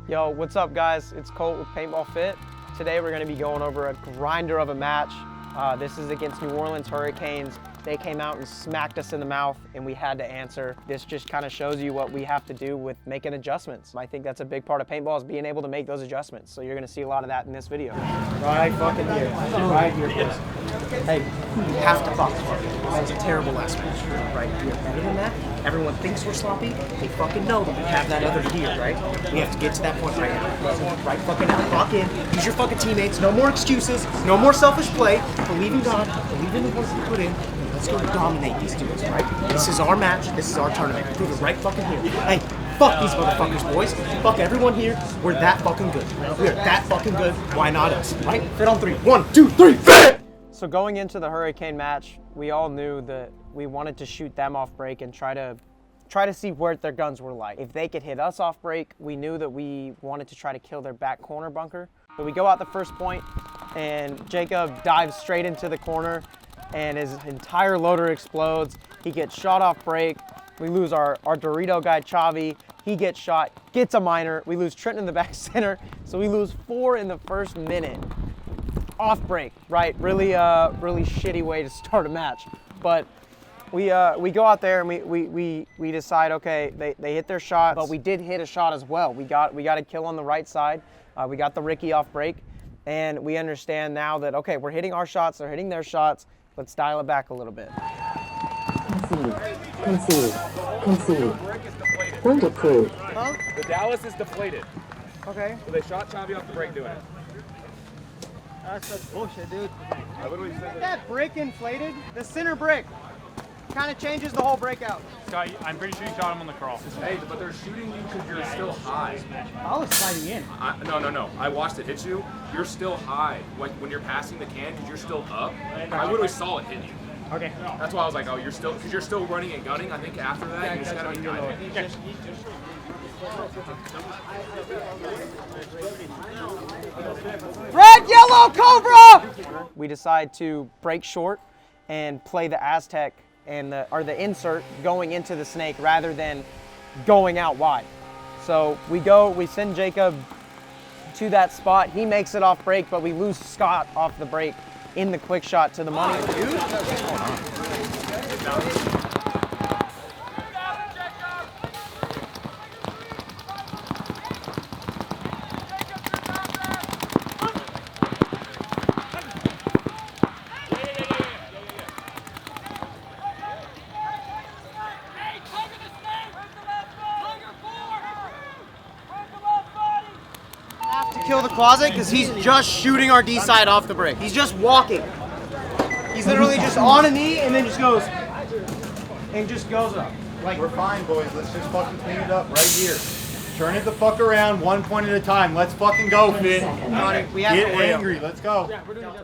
Yo, what's up guys? It's Colt with Paintball Fit. Today we're gonna be going over a grinder of a match. This is against New Orleans Hurricanes. They came out and smacked us in the mouth and we had to answer. This just kind of shows you what we have to do with making adjustments. I think that's a big part of paintball is being able to make those adjustments. So you're gonna see a lot of that in this video. Right fucking here. Right here, boys. Hey, you have to box. That was a terrible last match. Right here. Better than that, everyone thinks we're sloppy. They fucking know that we have that other gear, right? We have to get to that point right now. Right fucking now. Lock in. Use your fucking teammates. No more excuses. No more selfish play. Believe in God. Believe in the work you put in. Let's go dominate these dudes, right? This is our match. This is our tournament. Prove it right fucking here. Hey, fuck these motherfuckers, boys. Fuck everyone here. We're that fucking good. We are that fucking good. Why not us, right? Fit on three. 1, 2, 3, fit! So going into the Hurricane match, we all knew that we wanted to shoot them off break and try to see what their guns were like. If they could hit us off break, we knew that we wanted to try to kill their back corner bunker. So we go out the first point, and Jacob dives straight into the corner, and his entire loader explodes. He gets shot off break. We lose our Dorito guy, Chavi. He gets shot, gets a minor. We lose Trenton in the back center. So we lose 4 in the first minute. Off break, right? Really shitty way to start a match. But we go out there and we decide, okay, they hit their shot, but we did hit a shot as well. We got a kill on the right side. We got the Ricky off break, and we understand now that, okay, we're hitting our shots, they're hitting their shots. Let's dial it back a little bit. Concede. Point approved. Huh? The Dallas is deflated. Okay. So they shot Chavi off the break doing it. That's bullshit, dude. I literally said That brick inflated, the center brick kind of changes the whole breakout. Scott, I'm pretty sure you shot him on the crawl. Hey, but they're shooting you because you're still high. I was sliding in. No. I watched it hit you. You're still high when you're passing the can because you're still up. I literally saw it hit you. Okay. That's why I was like, oh, you're still running and gunning. I think after that, you just gotta be guided. Red, yellow, Cobra! We decide to break short and play the Aztec and the insert going into the snake rather than going out wide. So we send Jacob to that spot. He makes it off break, but we lose Scott off the break in the quick shot to the money. Dude. Kill the closet because he's just shooting our D side off the break. He's just walking. He's literally just on a knee and then just goes up. Like, we're fine, boys. Let's just fucking clean it up right here. Turn it the fuck around, 1 point at a time. Let's fucking go, Finn. Get angry. Let's go.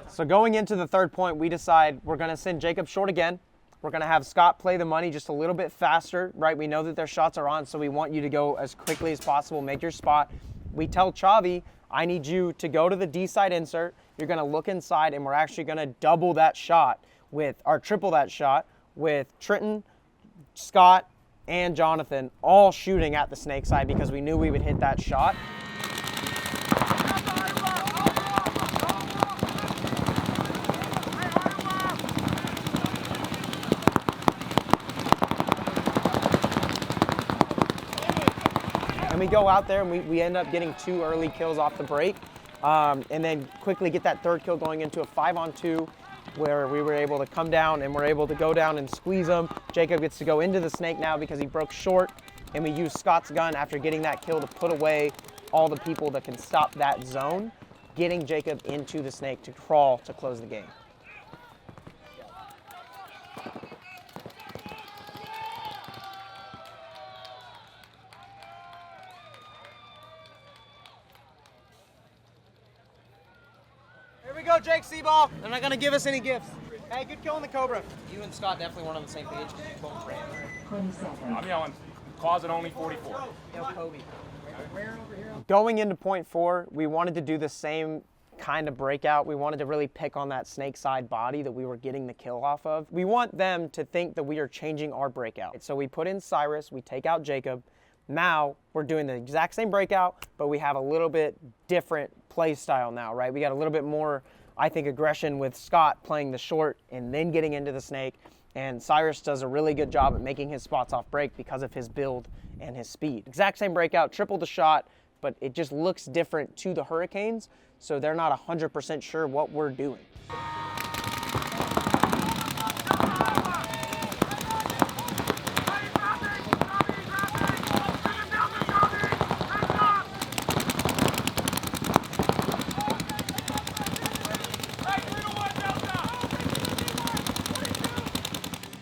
So going into the third point, we decide we're going to send Jacob short again. We're going to have Scott play the money just a little bit faster, right? We know that their shots are on, so we want you to go as quickly as possible, make your spot. We tell Chavi, I need you to go to the D side insert. You're going to look inside, and we're actually going to double that shot triple that shot with Trenton, Scott, and Jonathan all shooting at the snake side because we knew we would hit that shot. And we go out there and we end up getting 2 early kills off the break, and then quickly get that third kill going into a 5-on-2 where we were able to come down and we're able to go down and squeeze them. Jacob gets to go into the snake now because he broke short, and we use Scott's gun after getting that kill to put away all the people that can stop that zone, getting Jacob into the snake to crawl to close the game. Here we go, Jake Seaball. They're not gonna give us any gifts. Hey, good kill on the Cobra. You and Scott definitely weren't on the same page because you both ran. 20 seconds. I'm yelling, closet only 44. Yo, Kobe. Going into point 4, we wanted to do the same kind of breakout. We wanted to really pick on that snake side body that we were getting the kill off of. We want them to think that we are changing our breakout. So we put in Cyrus, we take out Jacob, Now we're doing the exact same breakout, but we have a little bit different play style now, right? We got a little bit more, I think, aggression with Scott playing the short and then getting into the snake. And Cyrus does a really good job at making his spots off break because of his build and his speed. Exact same breakout, triple the shot, but it just looks different to the Hurricanes, so they're not 100% sure what we're doing.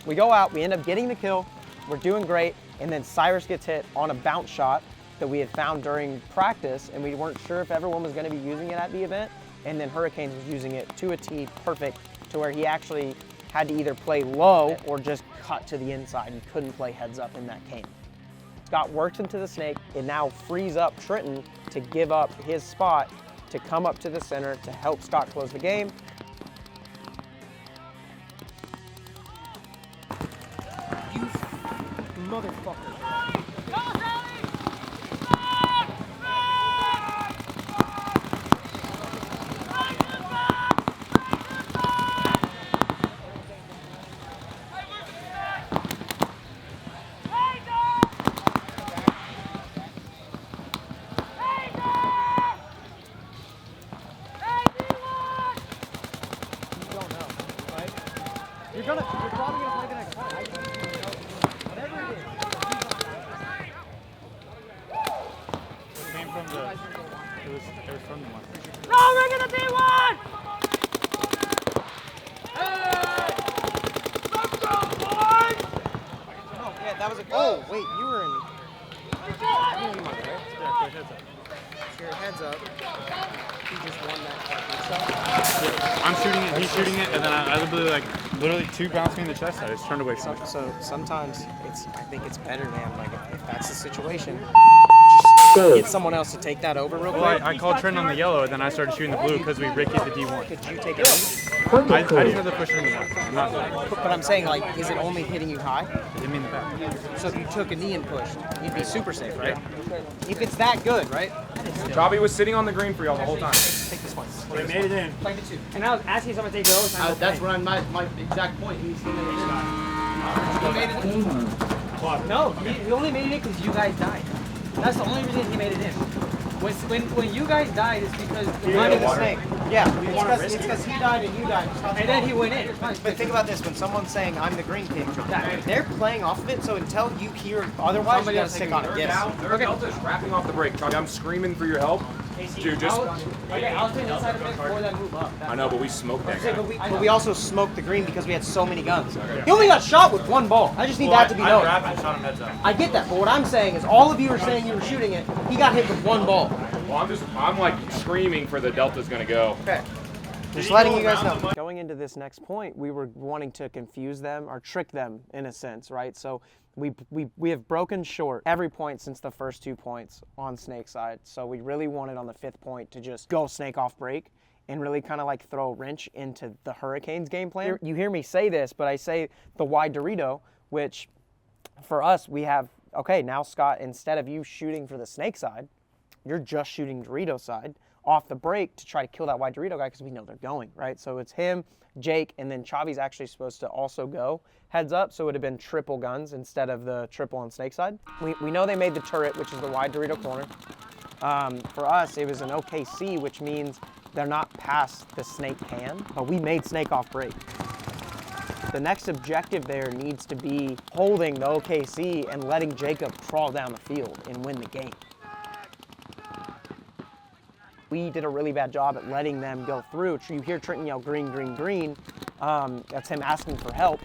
We go out, we end up getting the kill, we're doing great, and then Cyrus gets hit on a bounce shot that we had found during practice, and we weren't sure if everyone was going to be using it at the event, and then Hurricanes was using it to a T, perfect, to where he actually had to either play low or just cut to the inside. He couldn't play heads up in that game. Scott works into the snake. It now frees up Trenton to give up his spot to come up to the center to help Scott close the game. You motherfucker. You're probably gonna play the next one. Whatever it is. It came from the. It was from the one. Roll, ring in the D1! Oh, yeah, that was a. Oh, wait, you were in. Your heads up. He just won that. I'm shooting it, he's shooting it, and then I literally two bounced me in the chest. I just turned away from it. So sometimes I think it's better, man. Like if that's the situation, just get someone else to take that over real quick. Well, I called Trent on the yellow, and then I started shooting the blue because we Ricky'd the D1. Could you take it? I just had to push him in the back. I'm not. But I'm saying, like, is it only hitting you high? Hit me in the back. So if you took a knee and pushed, you'd be super safe, right? If it's that good, right? Jobby was sitting on the green for y'all the whole time. Take this one. They made it in. Play the two. And I was asking someone to take those. That's what my exact point. He made it in. No, he only made it because you guys died. That's the only reason he made it in. When you guys died, it's because Running the snake. Yeah, it's because he died and you died. and then he went in. But think about this, when someone's saying, I'm the green king, they're playing off of it, so until you hear otherwise, you gotta stick on it. Yes. Their Delta's wrapping off the break. Jobby, I'm screaming for your help. Dude, just. I was doing inside of it before that move up. I know, but we smoked that guy. But we also smoked the green because we had so many guns. He only got shot with one ball. I just need that to be known. I get that, but what I'm saying is all of you are saying you were shooting it. He got hit with one ball. Well, I'm like screaming for the Delta's gonna go. Okay. Just letting you guys know. Going into this next point, we were wanting to confuse them or trick them in a sense, right? So we have broken short every point since the first 2 points on snake side. So we really wanted on the 5th point to just go snake off break and really kind of like throw a wrench into the Hurricanes game plan. You hear me say this, but I say the wide Dorito, which for us, we have, okay, now Scott, instead of you shooting for the snake side, you're just shooting Dorito side off the break to try to kill that wide Dorito guy because we know they're going, right? So it's him, Jake, and then Chavi's actually supposed to also go heads up, so it would have been triple guns instead of the triple on snake side. We know they made the turret, which is the wide Dorito corner. For us, it was an OKC, which means they're not past the snake can, but we made snake off break. The next objective there needs to be holding the OKC and letting Jacob crawl down the field and win the game. We did a really bad job at letting them go through. You hear Trenton yell green, green, green. That's him asking for help.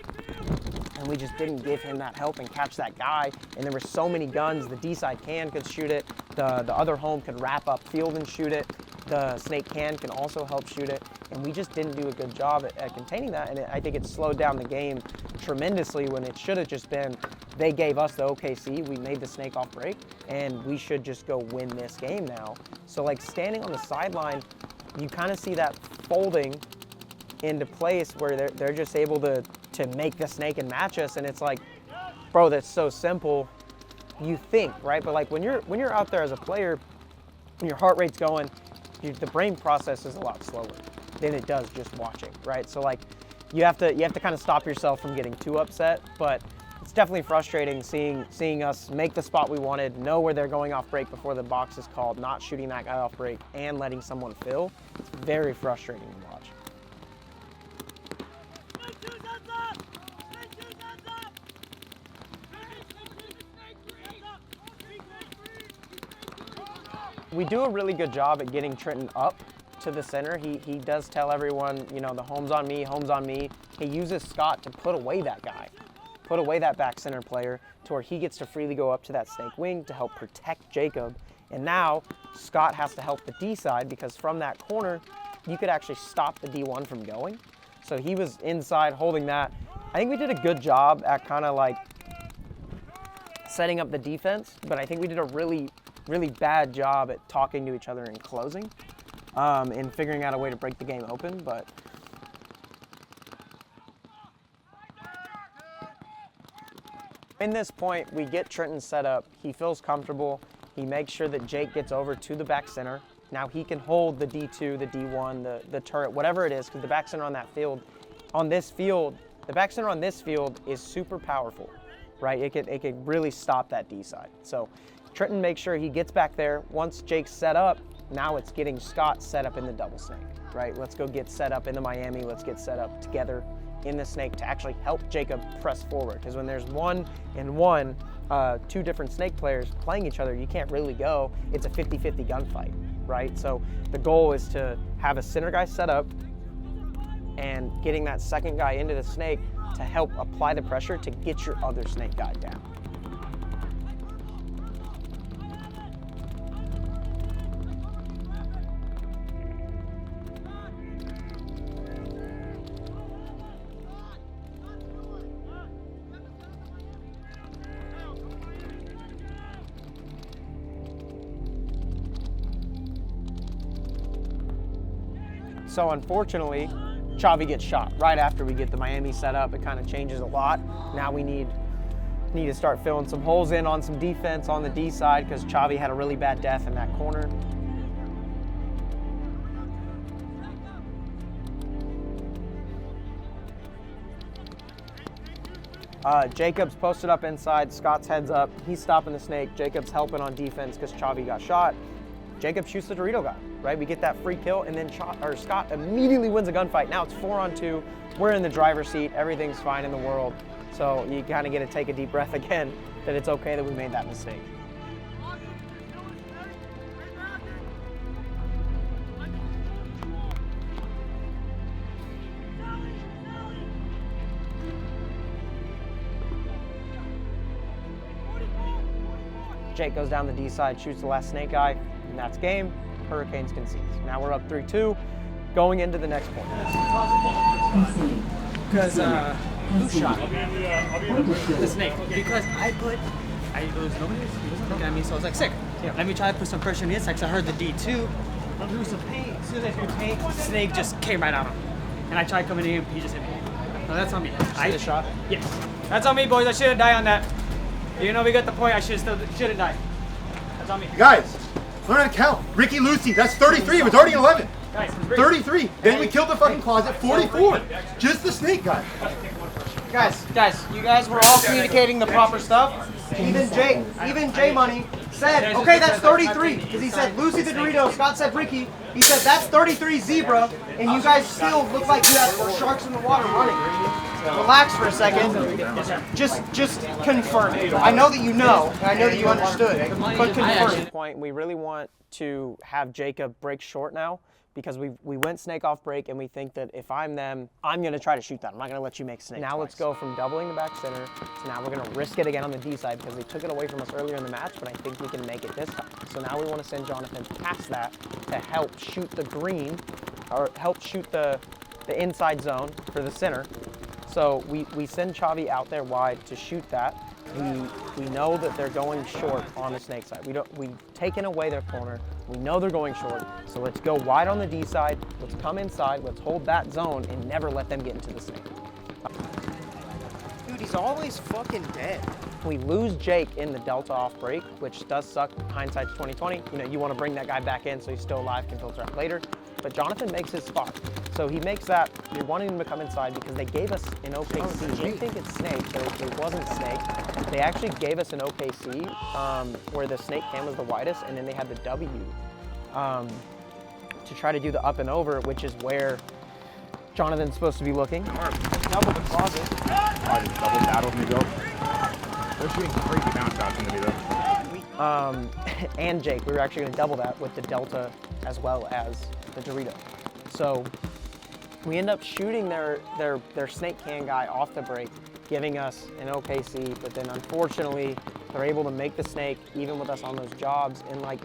And we just didn't give him that help and catch that guy. And there were so many guns. The D-side can could shoot it. The other home could wrap up field and shoot it. The snake can also help shoot it. And we just didn't do a good job at containing that. And I think it slowed down the game tremendously when it should have just been, they gave us the OKC, we made the snake off break, and we should just go win this game now. So like standing on the sideline, you kind of see that folding into place where they're just able to make the snake and match us, and it's like, bro, that's so simple. you think, right? But like when you're out there as a player, when your heart rate's going, the brain process is a lot slower than it does just watching, right? So like you have to kind of stop yourself from getting too upset, but it's definitely frustrating seeing us make the spot we wanted, know where they're going off break before the box is called, not shooting that guy off break, and letting someone fill. It's very frustrating to watch. We do a really good job at getting Trenton up to the center. He does tell everyone, you know, the home's on me, home's on me. He uses Scott to put away that guy, put away that back center player to where he gets to freely go up to that snake wing to help protect Jacob. And now Scott has to help the D side because from that corner, you could actually stop the D1 from going. So he was inside holding that. I think we did a good job at kind of like setting up the defense, but I think we did a really bad job at talking to each other and closing and figuring out a way to break the game open. But in this point, we get Trenton set up. He feels comfortable. He makes sure that Jake gets over to the back center. Now he can hold the D2, the D1, the turret, whatever it is, because the back center on that field, the back center on this field is super powerful, right? It could really stop that D side. So Trenton makes sure he gets back there. Once Jake's set up, now it's getting Scott set up in the double snake, right? Let's go get set up in the Miami. Let's get set up together in the snake to actually help Jacob press forward. Because when there's 1-1, two different snake players playing each other, you can't really go. It's a 50-50 gunfight, right? So the goal is to have a center guy set up and getting that second guy into the snake to help apply the pressure to get your other snake guy down. So unfortunately, Chavi gets shot right after we get the Miami set up. It kind of changes a lot. Now we need to start filling some holes in on some defense on the D side because Chavi had a really bad death in that corner. Jacob's posted up inside. Scott's heads up. He's stopping the snake. Jacob's helping on defense because Chavi got shot. Jacob shoots the Dorito guy, right? We get that free kill, and then Scott immediately wins a gunfight. Now it's 4-on-2. We're in the driver's seat. Everything's fine in the world. So you kind of get to take a deep breath again that it's okay that we made that mistake. Jake goes down the D side, shoots the last snake guy, and that's game. Hurricanes concedes. Now we're up 3-2, going into the next point. Because who shot the snake? Because it was nobody was looking at me, so I was like, sick. Yeah. Let me try to put some pressure on the inside because I heard the D2. I threw some paint. As soon as I threw paint, the snake just came right out on him. And I tried coming in, he just hit me. No, that's on me. I just shot? Yes. That's on me, boys. I shouldn't die on that. You know, we got the point. I should have died. That's on me. Guys, learn how to count. Ricky Lucy, that's 33. It was already 11. Guys, 33. Then we killed the fucking closet. 44. Just the snake guy. Guys, you guys were all communicating the proper stuff. Even J Money said, okay, that's 33. Because he said Lucy the Dorito, Scott said Ricky. He said that's 33 zebra, and you guys still look like you have sharks in the water running. Relax for a second. Just confirm it. I know that you know, and I know that you understood, but confirm. At this point, we really want to have Jacob break short now because we went snake off break, and we think that if I'm them, I'm going to try to shoot that. I'm not going to let you make snake Now twice. Let's go from doubling the back center to now we're going to risk it again on the D side because they took it away from us earlier in the match, but I think we can make it this time. So now we want to send Jonathan past that to help shoot the green, or help shoot the inside zone for the center. So we send Chavi out there wide to shoot that. We know that they're going short on the snake side. We've taken away their corner. We know they're going short. So let's go wide on the D side. Let's come inside. Let's hold that zone and never let them get into the snake. Dude, he's always fucking dead. We lose Jake in the Delta off break, which does suck. Hindsight's 2020. You know, you want to bring that guy back in so he's still alive, can filter out later. But Jonathan makes his spot. So he makes that. You're wanting him to come inside because they gave us an OKC. We didn't think it's snake, but it wasn't snake. They actually gave us an OKC where the snake cam was the widest, and then they had the W to try to do the up and over, which is where Jonathan's supposed to be looking. Double the closet. I just double battled me go. They're shooting crazy bounce shots into me though. And Jake, we were actually going to double that with the Delta as well as the Dorito. So we end up shooting their snake can guy off the break, giving us an OKC, but then unfortunately they're able to make the snake even with us on those jobs. And like,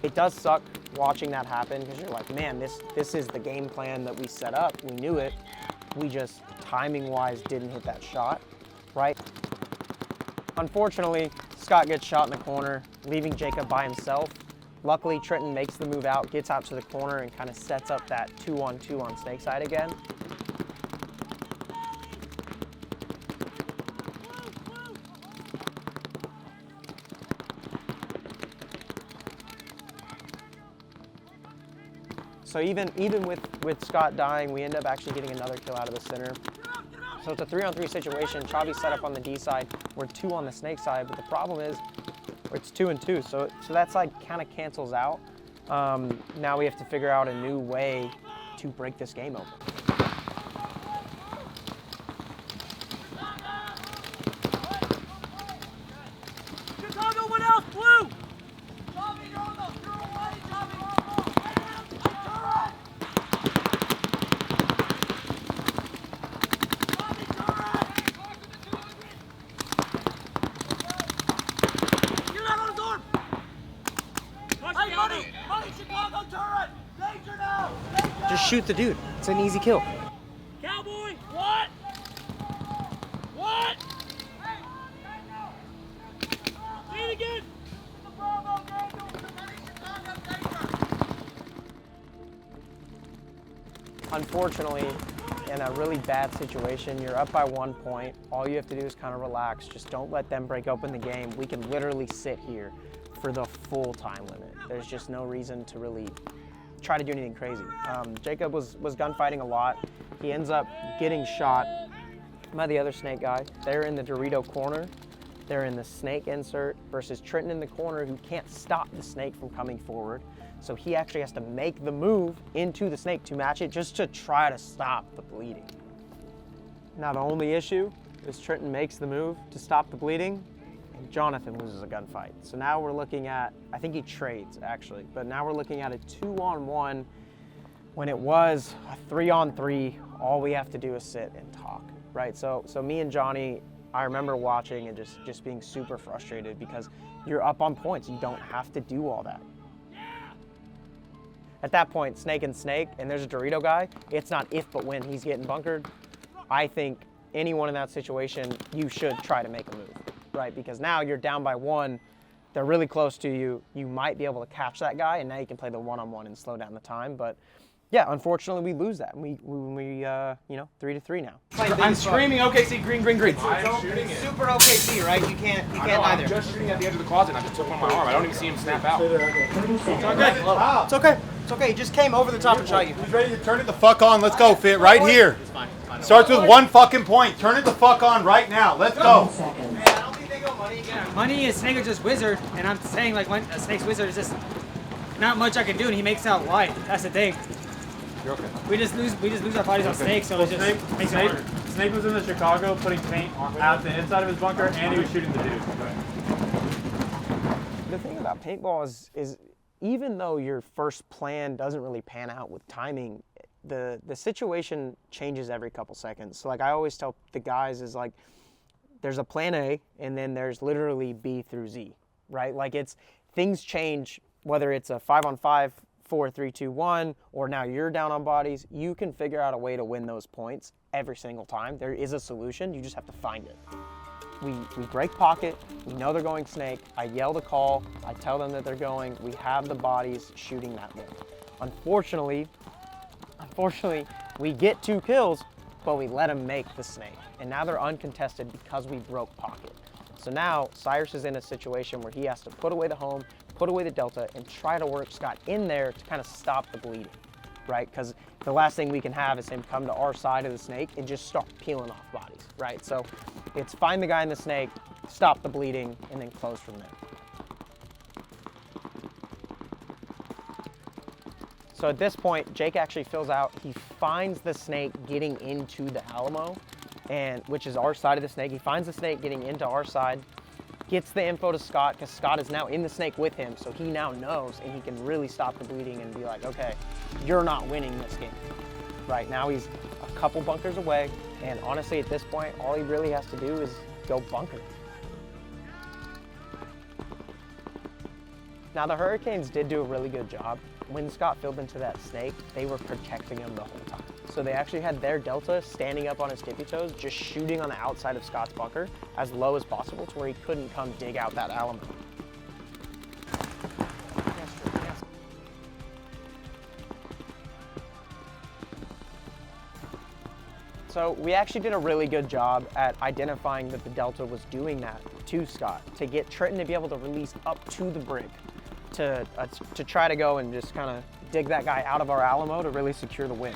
it does suck watching that happen because you're like, man, this is the game plan that we set up. We knew it. We just timing wise didn't hit that shot, right? Unfortunately, Scott gets shot in the corner, leaving Jacob by himself. Luckily, Trenton makes the move out, gets out to the corner, and kind of sets up that 2-on-2 on snake side again. So even with Scott dying, we end up actually getting another kill out of the center. So it's a 3-on-3 situation. Chavi's set up on the D side. We're 2 on the snake side, but the problem is it's 2 and 2. So that side kind of cancels out. Now we have to figure out a new way to break this game open. Chicago, what else? Blue! Just shoot the dude. It's an easy kill. Cowboy, what? What? Say it again. Unfortunately, in a really bad situation, you're up by 1 point. All you have to do is kind of relax. Just don't let them break open the game. We can literally sit here for the full time limit. There's just no reason to really try to do anything crazy. Jacob was gunfighting a lot. He ends up getting shot by the other snake guy. They're in the Dorito corner. They're in the snake insert versus Trenton in the corner who can't stop the snake from coming forward. So he actually has to make the move into the snake to match it just to try to stop the bleeding. Now the only issue is Trenton makes the move to stop the bleeding and Jonathan loses a gunfight. So now we're looking at, I think he trades actually, but now we're looking at a 2-on-1 when it was a 3-on-3. All we have to do is sit and talk, right? So me and Johnny, I remember watching and just being super frustrated because you're up on points. You don't have to do all that. At that point, snake and snake, and there's a Dorito guy, it's not if but when he's getting bunkered. I think anyone in that situation, you should try to make a move, right? Because now you're down by 1, they're really close to you, you might be able to catch that guy, and now you can play the 1-on-1 and slow down the time. But yeah, unfortunately we lose that. We 3-3 now. I'm screaming OKC, green, green, green. I'm shooting it. Super OKC, right? You can't I'm either. just shooting at the edge of the closet and I just took one on my arm. I don't even see him snap out. It's okay. It's okay. He just came over the top and shot you. Who's ready to turn it the fuck on? Let's go, Fit, right here. It's fine. Starts with 1 fucking point. Turn it the fuck on right now. Let's go. Man, I don't think they go money again. Money is Snake is just wizard, and I'm saying like when Snake's wizard is just not much I can do, and he makes out light. That's the thing. You're okay. We just lose our bodies on Snake, so it just makes it harder. Snake was in the Chicago putting paint at the inside of his bunker, and he was shooting the dude. The thing about paintball is even though your first plan doesn't really pan out with timing, the situation changes every couple seconds. So like I always tell the guys is like, there's a plan A and then there's literally B through Z, right? Like things change, whether it's a 5-on-5, 4-3-2-1, or now you're down on bodies, you can figure out a way to win those points every single time. There is a solution, you just have to find it. We break pocket, we know they're going snake, I yell the call, I tell them that they're going, we have the bodies shooting that way. Unfortunately, we get 2 kills, but we let them make the snake. And now they're uncontested because we broke pocket. So now Cyrus is in a situation where he has to put away the home, put away the delta, and try to work Scott in there to kind of stop the bleeding, right? Because the last thing we can have is him come to our side of the snake and just start peeling off bodies, right? So it's find the guy in the snake, stop the bleeding, and then close from there. So at this point, Jake actually fills out. He finds the snake getting into the Alamo, and which is our side of the snake. He finds the snake getting into our side, gets the info to Scott, because Scott is now in the snake with him, so he now knows, and he can really stop the bleeding and be like, okay, you're not winning this game. Right now he's a couple bunkers away, and honestly at this point, all he really has to do is go bunker. Now the Hurricanes did do a really good job. When Scott filled into that snake, they were protecting him the whole time. So they actually had their delta standing up on his tippy toes, just shooting on the outside of Scott's bunker as low as possible to where he couldn't come dig out that Alamo. So we actually did a really good job at identifying that the delta was doing that to Scott, to get Trenton to be able to release up to the brig, to try to go and just kind of dig that guy out of our Alamo to really secure the win.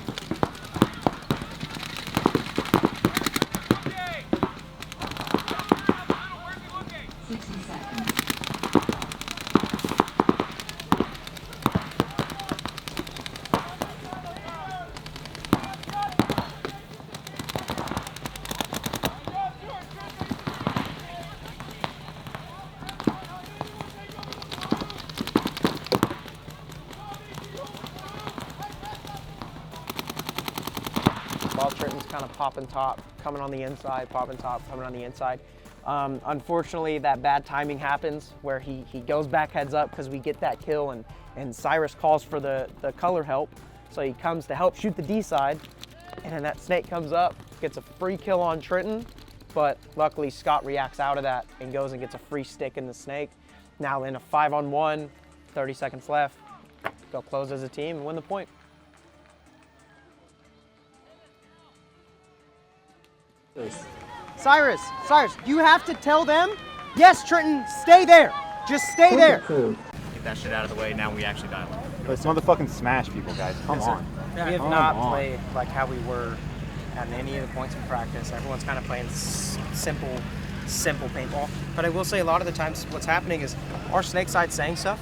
While Trenton's kind of popping top, coming on the inside, popping top, coming on the inside. Unfortunately, that bad timing happens where he goes back heads up because we get that kill, and Cyrus calls for the color help. So he comes to help shoot the D side, and then that snake comes up, gets a free kill on Trenton, but luckily Scott reacts out of that and goes and gets a free stick in the snake. Now in a 5-on-1, 30 seconds left, go close as a team and win the point. Cyrus, you have to tell them, yes, Trenton, stay there. Just stay there. Get that shit out of the way, now we actually dial. Let's motherfucking smash people, guys. Come on. We have not played like how we were at any of the points in practice. Everyone's kind of playing simple paintball. But I will say a lot of the times what's happening is our snake side's saying stuff,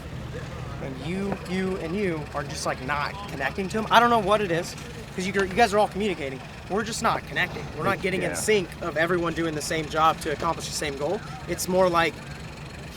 and you are just like not connecting to them. I don't know what it is, because you guys are all communicating. We're just not connecting. We're not getting in sync of everyone doing the same job to accomplish the same goal. It's more like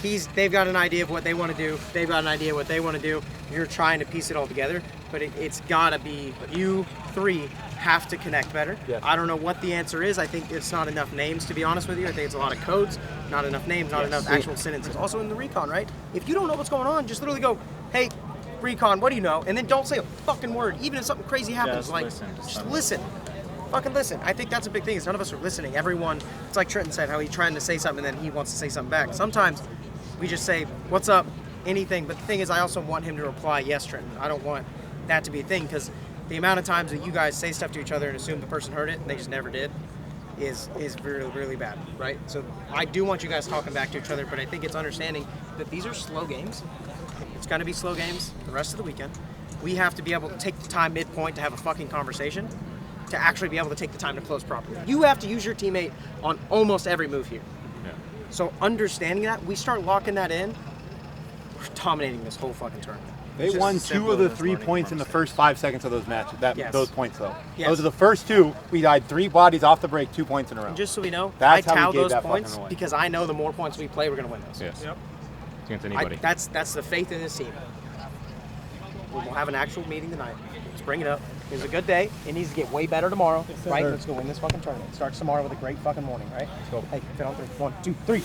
they've got an idea of what they want to do. They've got an idea of what they want to do. You're trying to piece it all together, but it's got to be you three have to connect better. Yes. I don't know what the answer is. I think it's not enough names, to be honest with you. I think it's a lot of codes, not enough names, not enough actual sentences. Also in the recon, right? If you don't know what's going on, just literally go, hey, recon, what do you know? And then don't say a fucking word, even if something crazy happens. Just listen. Fucking listen. I think that's a big thing, is none of us are listening. Everyone, it's like Trenton said, how he's trying to say something and then he wants to say something back. Sometimes we just say, what's up, anything. But the thing is, I also want him to reply, yes, Trenton. I don't want that to be a thing, because the amount of times that you guys say stuff to each other and assume the person heard it and they just never did is really, really bad, right? So I do want you guys talking back to each other, but I think it's understanding that these are slow games. It's going to be slow games the rest of the weekend. We have to be able to take the time midpoint to have a fucking conversation, to actually be able to take the time to close properly. You have to use your teammate on almost every move here. Yeah. So understanding that, we start locking that in, we're dominating this whole fucking tournament. They won 2 of the 3 points in the first 5 seconds of those matches. Those points, though. Yes. Those are the first 2. We died 3 bodies off the break, 2 points in a row. And just so we know, that's I how tout we gave those that points away. because I know the more points we play, we're going to win those. Yes. Yep. Against anybody. That's the faith in this team. We'll have an actual meeting tonight. Let's bring it up. It was a good day. It needs to get way better tomorrow, right? Let's go win this fucking tournament. It starts tomorrow with a great fucking morning, right? Let's go. Hey, fit on 3. 1, 2, 3.